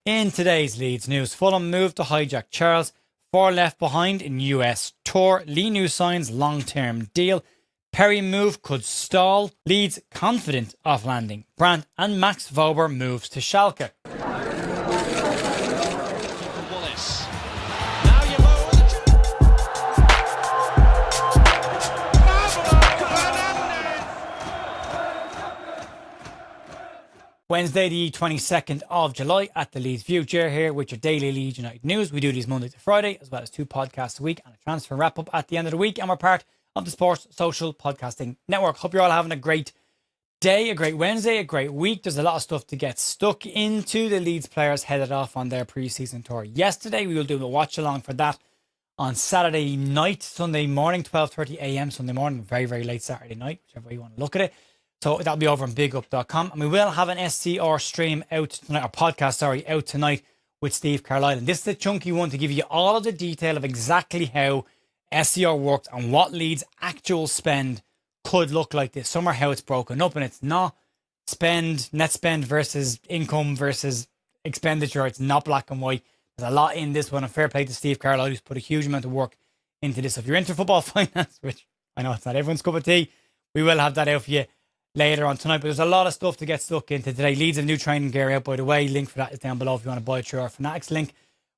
In today's Leeds news, Fulham moved to hijack Charles. 4 left behind in US tour. Lienou signs long-term deal. Perri move could stall. Leeds confident of landing Brandt, and Max Wöber moves to Schalke. Wednesday the 22nd of July at the Leeds View. Jer here with your daily Leeds United news. We do these Monday to Friday, as well as 2 podcasts a week and a transfer wrap up at the end of the week. And we're part of the Sports Social Podcasting Network. Hope you're all having a great day, a great Wednesday, a great week. There's a lot of stuff to get stuck into. The Leeds players headed off on their pre-season tour yesterday. We will do a watch along for that on Saturday night, Sunday morning, 12:30 a.m. Sunday morning, very, very late Saturday night, whichever way you want to look at it. So that'll be over on bigup.com. And we will have an SCR stream out tonight, or podcast, out tonight with Steve Carlisle. And this is a chunky one to give you all of the detail of exactly how SCR works and what Leeds' actual spend could look like this summer, how it's broken up. And it's not net spend versus income versus expenditure. It's not black and white. There's a lot in this one. And fair play to Steve Carlisle, who's put a huge amount of work into this. So if you're into football finance, which I know it's not everyone's cup of tea, we will have that out for you later on tonight. But there's a lot of stuff to get stuck into today. Leeds have new training gear out, by the way. Link for that is down below if you want to buy it through our Fanatics link.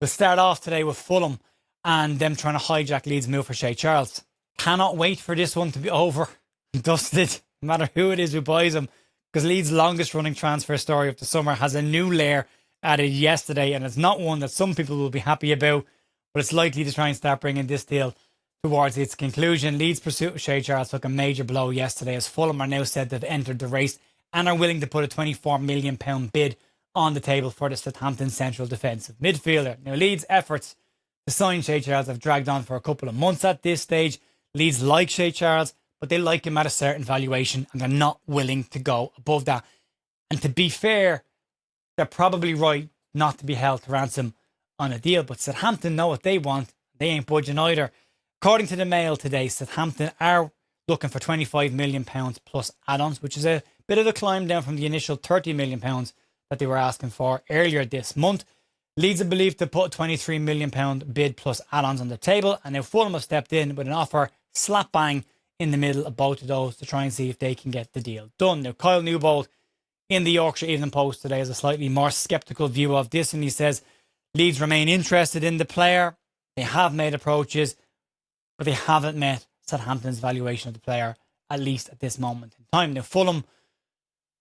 We'll start off today with Fulham and them trying to hijack Leeds' move for Shay Charles. Cannot wait for this one to be over and dusted, no matter who it is who buys them, because Leeds' longest running transfer story of the summer has a new layer added yesterday, and it's not one that some people will be happy about, but it's likely to try and start bringing this deal towards its conclusion. Leeds' pursuit of Shea Charles took a major blow yesterday, as Fulham are now said to have entered the race and are willing to put a £24 million bid on the table for the Southampton central defensive midfielder. Now, Leeds' efforts to sign Shea Charles have dragged on for a couple of months at this stage. Leeds like Shea Charles, but they like him at a certain valuation and they're not willing to go above that. And to be fair, they're probably right not to be held to ransom on a deal, but Southampton know what they want. They ain't budging either. According to the Mail today, Southampton are looking for £25 million plus add-ons, which is a bit of a climb down from the initial £30 million that they were asking for earlier this month. Leeds are believed to put a £23 million bid plus add-ons on the table, and now Fulham have stepped in with an offer slap bang in the middle of both of those to try and see if they can get the deal done. Now, Kyle Newbold in the Yorkshire Evening Post today has a slightly more sceptical view of this, and he says Leeds remain interested in the player. They have made approaches, but they haven't met Southampton's valuation of the player, at least at this moment in time. Now, Fulham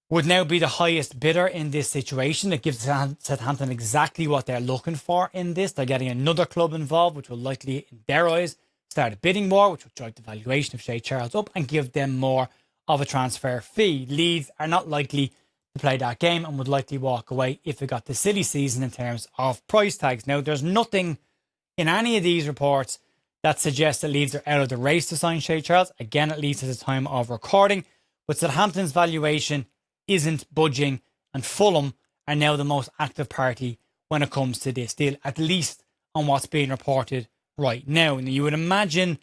would now be the highest bidder in this situation. It gives Southampton exactly what they're looking for in this. They're getting another club involved, which will likely, in their eyes, start a bidding war, which will drive the valuation of Shea Charles up and give them more of a transfer fee. Leeds are not likely to play that game and would likely walk away if it got the silly season in terms of price tags. Now, there's nothing in any of these reports that suggests that Leeds are out of the race to sign Shea Charles, again, at least at the time of recording. But Southampton's valuation isn't budging, and Fulham are now the most active party when it comes to this deal, at least on what's being reported right now. And you would imagine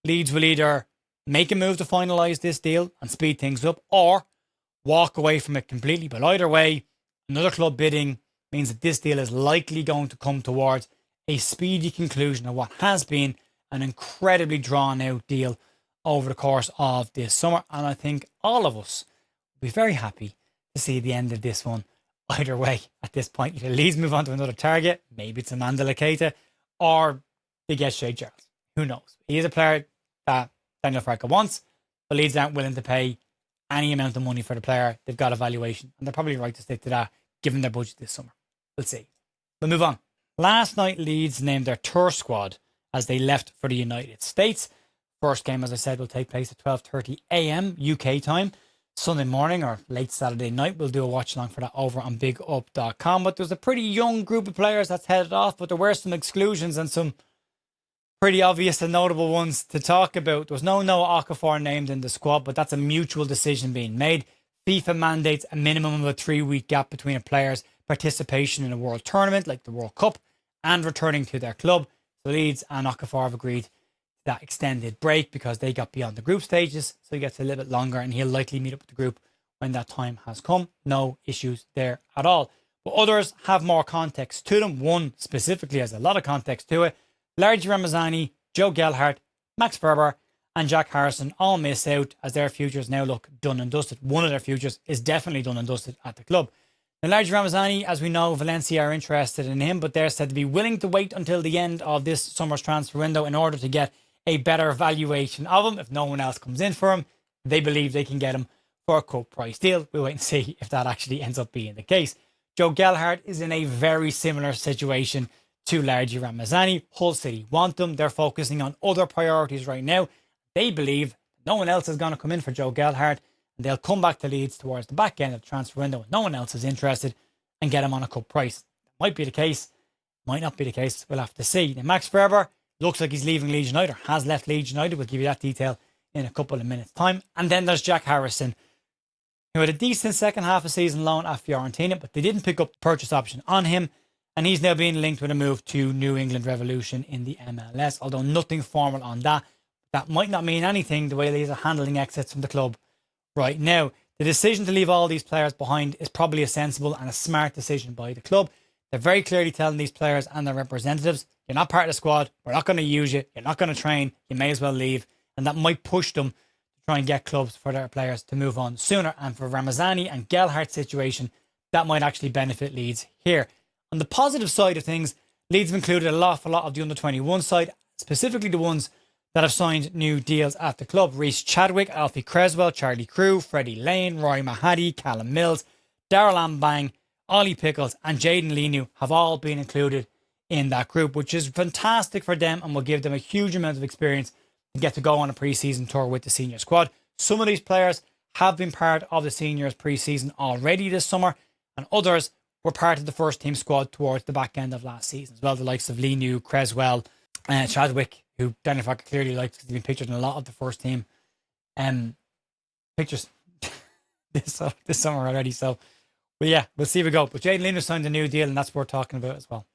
Leeds will either make a move to finalise this deal and speed things up, or walk away from it completely. But either way, another club bidding means that this deal is likely going to come towards a speedy conclusion of what has been an incredibly drawn out deal over the course of this summer. And I think all of us will be very happy to see the end of this one either way at this point. Either Leeds move on to another target, maybe it's Amanda Laketa, or they get Shea Charles. Who knows? He is a player that Daniel Farke wants, but Leeds aren't willing to pay any amount of money for the player. They've got a valuation, and they're probably right to stick to that given their budget this summer. We'll see. We'll move on. Last night, Leeds named their tour squad as they left for the United States. First game, as I said, will take place at 12:30 a.m. UK time. Sunday morning or late Saturday night, we'll do a watch along for that over on bigup.com. But there's a pretty young group of players that's headed off, but there were some exclusions and some pretty obvious and notable ones to talk about. There was no Noah Okafor named in the squad, but that's a mutual decision being made. FIFA mandates a minimum of a 3-week gap between a player's participation in a world tournament like the World Cup and returning to their club. So Leeds and Okafor have agreed to that extended break because they got beyond the group stages, so he gets a little bit longer and he'll likely meet up with the group when that time has come. No issues there at all. but others have more context to them. One specifically has a lot of context to it. Largi Ramazani, Joe Gelhardt, Max Wöber and Jack Harrison all miss out as their futures now look done and dusted. One of their futures is definitely done and dusted at the club. Now, Largi Ramazani, as we know, Valencia are interested in him, but they're said to be willing to wait until the end of this summer's transfer window in order to get a better valuation of him. If no one else comes in for him, they believe they can get him for a cut price deal. We'll wait and see if that actually ends up being the case. Joe Gelhardt is in a very similar situation to Largi Ramazani. Hull City want them. They're focusing on other priorities right now. They believe no one else is going to come in for Joe Gelhardt, and they'll come back to Leeds towards the back end of the transfer window when no one else is interested and get him on a cut price. That might be the case, might not be the case. We'll have to see. Now, Max Wöber looks like he's leaving Leeds United, or has left Leeds United. We'll give you that detail in a couple of minutes' time. And then there's Jack Harrison, who had a decent second half of season loan at Fiorentina, but they didn't pick up the purchase option on him. And he's now being linked with a move to New England Revolution in the MLS, although nothing formal on that. That might not mean anything the way Leeds are handling exits from the club right now. The decision to leave all these players behind is probably a sensible and a smart decision by the club. They're very clearly telling these players and their representatives, you're not part of the squad, we're not going to use you, you're not going to train, you may as well leave. And that might push them to try and get clubs for their players to move on sooner. And for Ramazani and Gelhardt's situation, that might actually benefit Leeds here. On the positive side of things, Leeds have included a lot of the under-21 side, specifically the ones that have signed new deals at the club. Reece Chadwick, Alfie Creswell, Charlie Crew, Freddie Lane, Roy Mahadi, Callum Mills, Darryl Ambang, Ollie Pickles and Jayden Lienou have all been included in that group, which is fantastic for them and will give them a huge amount of experience to get to go on a pre-season tour with the senior squad. Some of these players have been part of the seniors pre-season already this summer, and others were part of the first team squad towards the back end of last season as well. The likes of Lienou, Creswell, Chadwick, who Danny Farke clearly likes because he's been pictured in a lot of the first team pictures this summer already. So, but yeah, we'll see if we go. But Jayden Leu signed a new deal, and that's worth talking about as well.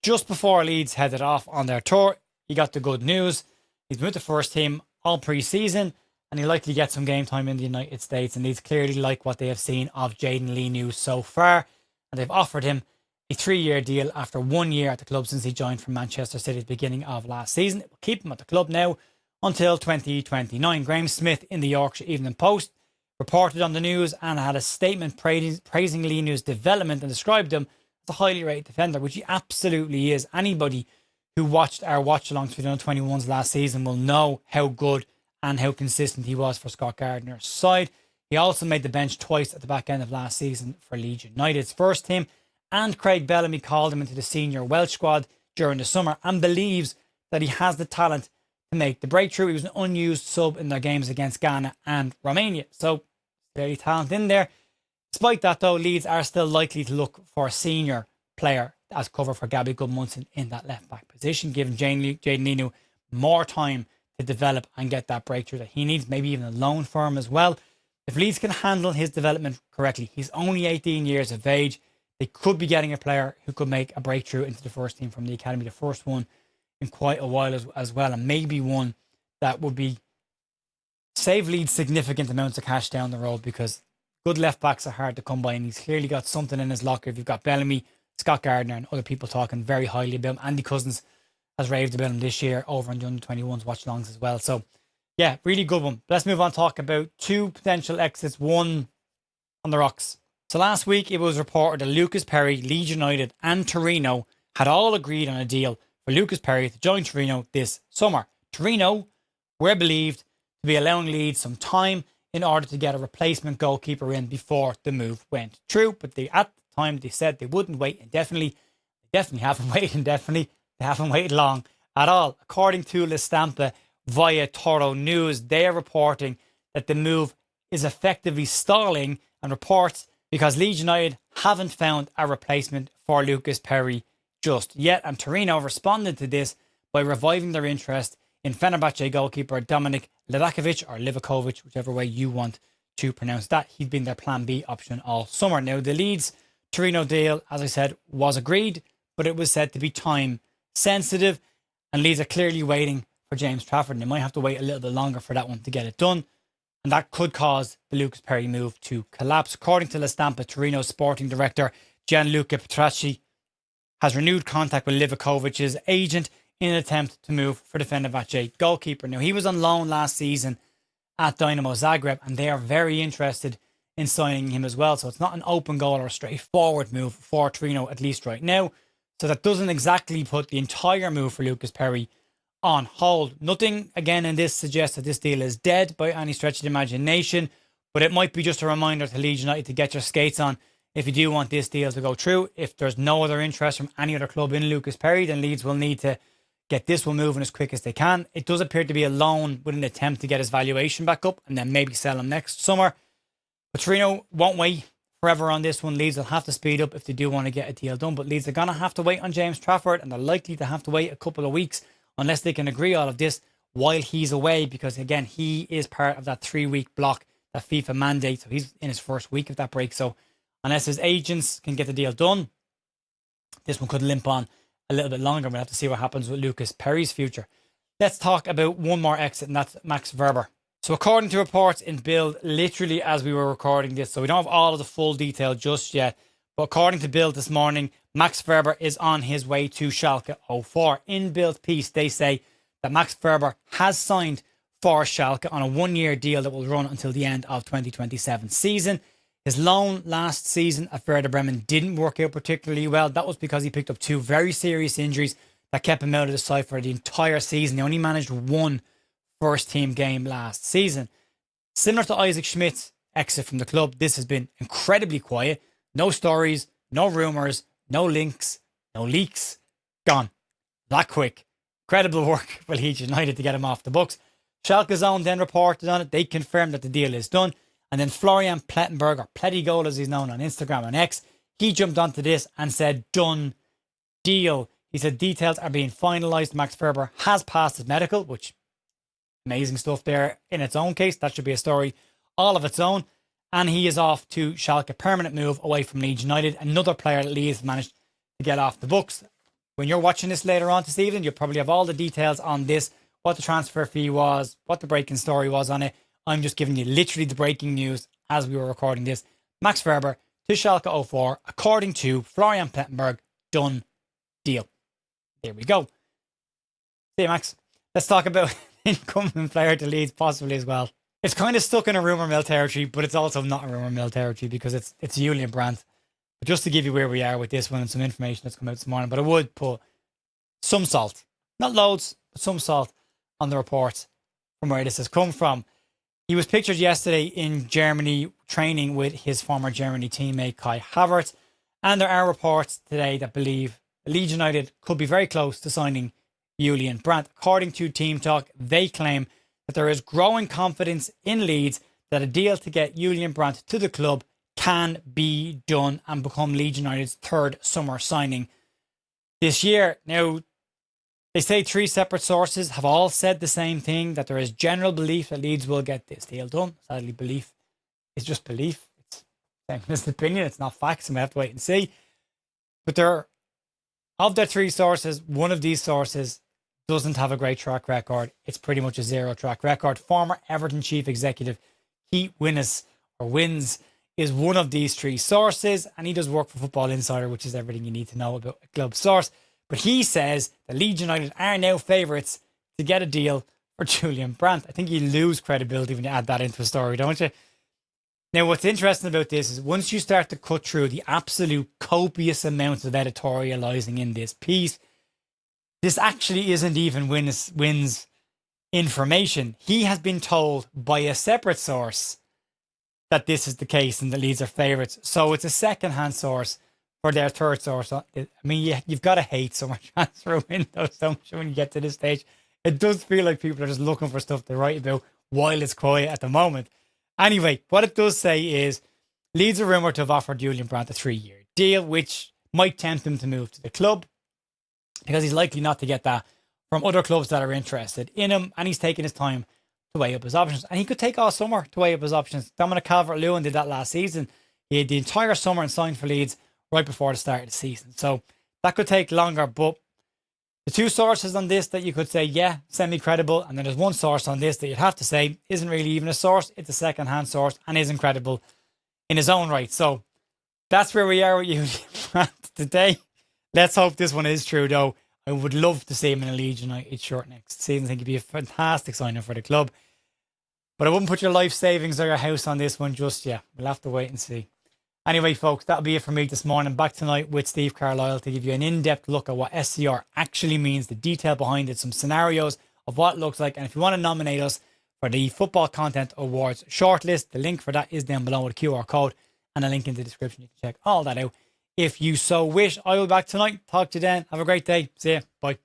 Just before Leeds headed off on their tour, he got the good news. He's been with the first team all pre-season, and he'll likely get some game time in the United States. And Leeds clearly like what they have seen of Jayden Lienou so far, and they've offered him a 3-year deal after 1 year at the club since he joined from Manchester City at the beginning of last season. It will keep him at the club now until 2029. Graham Smith in the Yorkshire Evening Post reported on the news and had a statement praising Lienou's development and described him as a highly rated defender, which he absolutely is. Anybody who watched our watch-alongs for the under-21s last season will know how good and how consistent he was for Scott Gardner's side. He also made the bench twice at the back end of last season for Leeds United's first team, and Craig Bellamy called him into the senior Welsh squad during the summer and believes that he has the talent to make the breakthrough. He was an unused sub in their games against Ghana and Romania, so very talent in there. Despite that though, Leeds are still likely to look for a senior player as cover for Gabby Goodmunson in that left back position, giving Jayden Lienou more time to develop and get that breakthrough that he needs, maybe even a loan for him as well. If Leeds can handle his development correctly, he's only 18 years of age. They could be getting a player who could make a breakthrough into the first team from the academy, the first one in quite a while as well, and maybe one that would be save Leeds significant amounts of cash down the road, because good left backs are hard to come by, and he's clearly got something in his locker. If you've got Bellamy, Scott Gardner and other people talking very highly about him. Andy Cousins has raved about him this year over on the under-21s watch-alongs as well. So yeah, really good one. Let's move on, talk about two potential exits, one on the rocks. So last week it was reported that Lucas Perri, Leeds United and Torino had all agreed on a deal for Lucas Perri to join Torino this summer. Torino were believed to be allowing Leeds some time in order to get a replacement goalkeeper in before the move went through. But at the time they said they wouldn't wait indefinitely. They definitely haven't waited indefinitely. They haven't waited long at all. According to La Stampa via Toro News, they are reporting that the move is effectively stalling, and reports because Leeds United haven't found a replacement for Lucas Perri just yet. And Torino responded to this by reviving their interest in Fenerbahce goalkeeper Dominik Livakovic, or Livakovic, whichever way you want to pronounce that. He's been their plan B option all summer. Now, the Leeds Torino deal, as I said, was agreed, but it was said to be time sensitive, and Leeds are clearly waiting for James Trafford, and they might have to wait a little bit longer for that one to get it done. And that could cause the Lucas Perri move to collapse. According to La Stampa, Torino's sporting director Gianluca Petracci has renewed contact with Livakovic's agent in an attempt to move for the Fenerbahce goalkeeper. Now, he was on loan last season at Dynamo Zagreb, and they are very interested in signing him as well. So it's not an open goal or a straightforward move for Torino, at least right now. So that doesn't exactly put the entire move for Lucas Perri on hold. Nothing, again, in this suggests that this deal is dead by any stretch of the imagination, but it might be just a reminder to Leeds United to get your skates on if you do want this deal to go through. If there's no other interest from any other club in Lucas Perri, then Leeds will need to get this one moving as quick as they can. It does appear to be a loan with an attempt to get his valuation back up and then maybe sell him next summer. But Torino won't wait forever on this one. Leeds will have to speed up if they do want to get a deal done. But Leeds are going to have to wait on James Trafford, and they're likely to have to wait a couple of weeks unless they can agree all of this while he's away, because again, he is part of that 3-week block that FIFA mandates. So he's in his first week of that break. So unless his agents can get the deal done, this one could limp on a little bit longer. We'll have to see what happens with Lucas Perri's future. Let's talk about one more exit, and that's Max Wöber. So according to reports in Bild, literally as we were recording this, so we don't have all of the full detail just yet, but according to Bild this morning, Max Wöber is on his way to Schalke 04. In Bild piece, they say that Max Wöber has signed for Schalke on a 1-year deal that will run until the end of 2027 season. His loan last season at Werder Bremen didn't work out particularly well. That was because he picked up 2 very serious injuries that kept him out of the side for the entire season. He only managed 1 first-team game last season. Similar to Isaac Schmidt's exit from the club, this has been incredibly quiet. No stories, no rumours, no links, no leaks. Gone. That quick. Incredible work for Leeds United to get him off the books. Schalke's own then reported on it. They confirmed that the deal is done. And then Florian Plettenberg, or Plettigol as he's known on Instagram and X, he jumped onto this and said, done deal. He said details are being finalised. Max Wöber has passed his medical, which amazing stuff there in its own case. That should be a story all of its own. And he is off to Schalke, permanent move away from Leeds United. Another player that Leeds managed to get off the books. When you're watching this later on this evening, you'll probably have all the details on this, what the transfer fee was, what the breaking story was on it. I'm just giving you literally the breaking news as we were recording this. Max Wöber to Schalke 04, according to Florian Plettenberg, done deal. There we go. See you, Max. Let's talk about incumbent player to Leeds possibly as well. It's kind of stuck in a rumour mill territory, but it's also not a rumour mill territory because it's Julian Brandt. But just to give you where we are with this one and some information that's come out this morning, but I would put some salt, not loads, but some salt on the reports from where this has come from. He was pictured yesterday in Germany training with his former Germany teammate Kai Havertz, and there are reports today that believe Leeds United could be very close to signing Julian Brandt. According to Team Talk, they claim that there is growing confidence in Leeds that a deal to get Julian Brandt to the club can be done and become Leeds United's 3rd summer signing this year. Now, they say 3 separate sources have all said the same thing, that there is general belief that Leeds will get this deal done. Sadly, belief is just belief. It's an opinion. It's not facts, and we have to wait and see. But of the 3 sources, one of these sources doesn't have a great track record. It's pretty much a 0 track record. Former Everton chief executive Keith Wins is one of these 3 sources, and he does work for Football Insider, which is everything you need to know about a club source. But he says that Leeds United are now favourites to get a deal for Julian Brandt. I think you lose credibility when you add that into a story, don't you? Now, what's interesting about this is once you start to cut through the absolute copious amounts of editorialising in this piece, this actually isn't even Wins information. He has been told by a separate source that this is the case and that Leeds are favourites. So it's a second-hand source for their 3rd source. I mean, you've got to hate summer transfer windows, don't you, when you get to this stage? It does feel like people are just looking for stuff to write about while it's quiet at the moment. Anyway, what it does say is Leeds are rumoured to have offered Julian Brandt a 3-year deal, which might tempt him to move to the club because he's likely not to get that from other clubs that are interested in him, and he's taking his time to weigh up his options. And he could take all summer to weigh up his options. Dominic Calvert-Lewin did that last season. He had the entire summer and signed for Leeds right before the start of the season. So that could take longer, but the 2 sources on this that you could say, yeah, semi-credible, and then there's 1 source on this that you'd have to say isn't really even a source. It's a second-hand source and isn't credible in his own right. So that's where we are with you today. Let's hope this one is true, though. I would love to see him in a Leeds United shirt next season. I think it'd be a fantastic signing for the club. But I wouldn't put your life savings or your house on this one just yet. We'll have to wait and see. Anyway, folks, that'll be it for me this morning. Back tonight with Steve Carlisle to give you an in-depth look at what SCR actually means, the detail behind it, some scenarios of what it looks like. And if you want to nominate us for the Football Content Awards shortlist, the link for that is down below with a QR code and a link in the description. You can check all that out if you so wish. I will be back tonight. Talk to you then. Have a great day. See you. Bye.